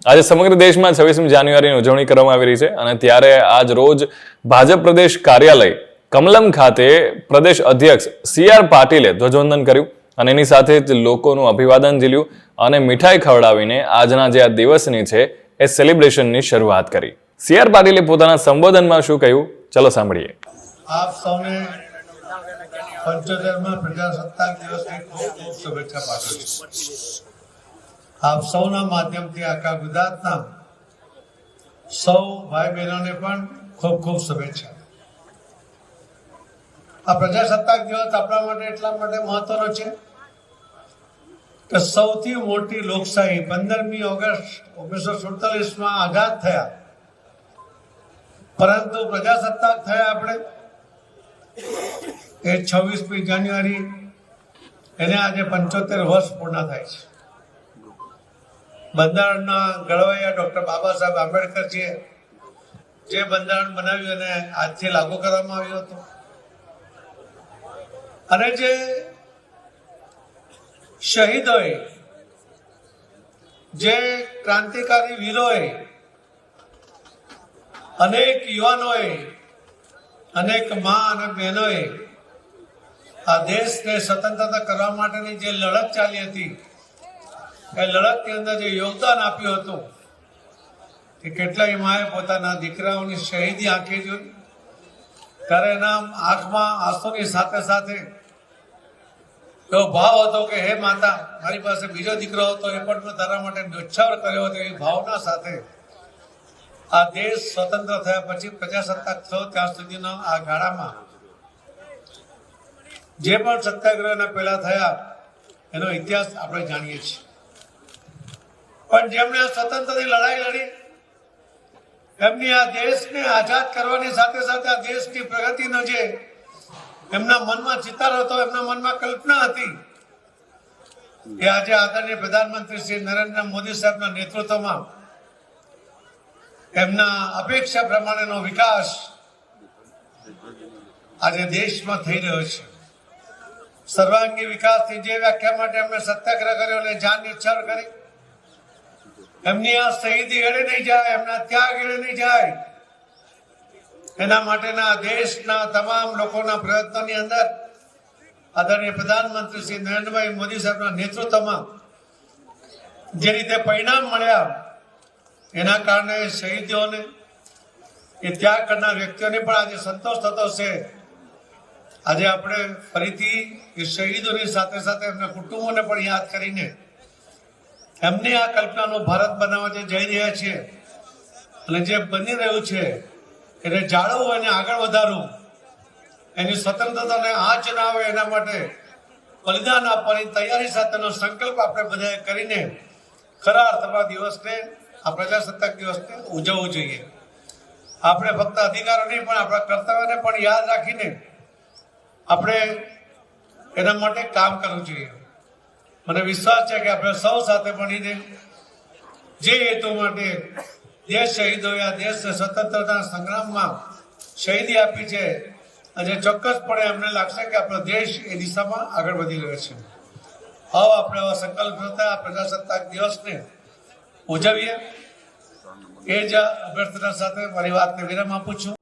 આજે સમગ્ર દેશમાં 26મી જાન્યુઆરીની ઉજવણી કરવામાં આવી રહી છે અને ત્યારે આજ રોજ ભાજપ પ્રદેશ કાર્યાલય કમલમ ખાતે પ્રદેશ અધ્યક્ષ CR પાટીલે ધ્વજવંદન કર્યું અને એની સાથે જ લોકોનું અભિવાદન ઝીલ્યું અને મીઠાઈ ખવડાવીને આજના જે આ દિવસની છે એ સેલિબ્રેશનની શરૂઆત કરી। CR પાટીલે પોતાના સંબોધનમાં શું કહ્યું, ચલો સાંભળીએ। આપ સૌને 75મા પ્રજાસત્તાક દિવસની ખૂબ ખૂબ શુભેચ્છા પાઠવું છું। આપ સૌના માધ્યમથી આખા ગુજરાતના સૌ ભાઈ બહેનોને પણ ખૂબ ખૂબ શુભેચ્છા। આ પ્રજાસત્તાક દિવસ આપણા માટે એટલા માટે મહત્વનો છે કે સૌથી મોટી લોકશાહી 15મી ઓગસ્ટ 1947માં આઝાદ થયા, પરંતુ પ્રજાસત્તાક થયા આપણે એ 26મી જાન્યુઆરી એને આજે 75 વર્ષ પૂર્ણ થાય છે। બંધારણના ઘડવૈયા ડોક્ટર બાબા સાહેબ આંબેડકરજીએ જે બંધારણ બનાવ્યું અને આજથી લાગુ કરવામાં આવ્યું હતું, અને જે શહીદોએ, જે ક્રાંતિકારી વીરોએ, અનેક યુવાનોએ, અનેક મા અને બહેનોએ આ દેશને સ્વતંત્રતા કરવા માટેની જે લડત ચાલી હતી, એ લડતની અંદર જે યોગદાન આપ્યું હતું, કે કેટલાય માએ પોતાના દીકરાઓની શહીદી આંખે જોઈ, ત્યારે એના આંખમાં આંસુની સાથે સાથે એવો ભાવ હતો કે હે માતા, મારી પાસે બીજો દીકરો હતો, એ પણ મેં તારા માટે ન્યોછાવર કર્યો હતો, એવી ભાવના સાથે આ દેશ સ્વતંત્ર થયા પછી પ્રજાસત્તાક થયો ત્યાં સુધીનો આ ગાળામાં જે પણ સત્યાગ્રહના પહેલા થયા એનો ઇતિહાસ આપણે જાણીએ છીએ। પણ જેમણે આ સ્વતંત્રની લડાઈ લડી, એમની આ દેશને આઝાદ કરવાની સાથે સાથે આ દેશની પ્રગતિનો જે એમના મનમાં ચિતાર હતો, એમના મનમાં કલ્પના હતી, એ આજે આદરણીય પ્રધાનમંત્રી શ્રી નરેન્દ્ર મોદી સાહેબના નેતૃત્વમાં એમના અપેક્ષા પ્રમાણેનો વિકાસ આજે દેશમાં થઈ રહ્યો છે। સર્વાંગી વિકાસની જે વ્યાખ્યા માટે એમણે સત્યાગ્રહ કર્યો અને જાન ન્યોછાવર કરી, એમની આ શહીદી એળે નહીં જાય, એમના ત્યાગ એળે નહીં જાય, એના માટેના દેશના તમામ લોકોના પ્રયત્નોની અંદર આદરણીય પ્રધાનમંત્રી શ્રી નરેન્દ્રભાઈ મોદી સાહેબના નેતૃત્વમાં જે રીતે પરિણામ મળ્યા, એના કારણે શહીદોને, એ ત્યાગ કરનાર વ્યક્તિઓને પણ આજે સંતોષ થતો છે। આજે આપણે ફરીથી એ શહીદોની સાથે સાથે એમના કુટુંબોને પણ યાદ કરીને એમની આ કલ્પનાનું ભારત બનાવવા જે જઈ રહ્યા છીએ અને જે બની રહ્યું છે એને જાળવવું અને આગળ વધારવું, એની સ્વતંત્રતાને આંચ ના આવે એના માટે બલિદાન આપવાની તૈયારી સાથેનો સંકલ્પ આપણે બધાએ કરીને ખરા અર્થમાં દિવસને, આ પ્રજાસત્તાક દિવસને ઉજવવું જોઈએ। આપણે ફક્ત અધિકારો નહીં પણ આપણા કર્તવ્યને પણ યાદ રાખીને આપણે એના માટે કામ કરવું જોઈએ। મને વિશ્વાસ છે કે આપણે સૌ સાથે મળીને જે હેતુ માટે દેશ શહીદોએ આ દેશને સ્વતંત્રતા સંગ્રામમાં શહીદી આપી છે, અને ચોક્કસપણે અમને લાગશે કે આપણો દેશ એ દિશામાં આગળ વધી રહ્યો છે। આવો આપણે આવા સંકલ્પ સાથે આ પ્રજાસત્તાક દિવસને ઉજવીએ, એ જ અભ્યર્થના સાથે મારી વાતને વિરામ આપું છું।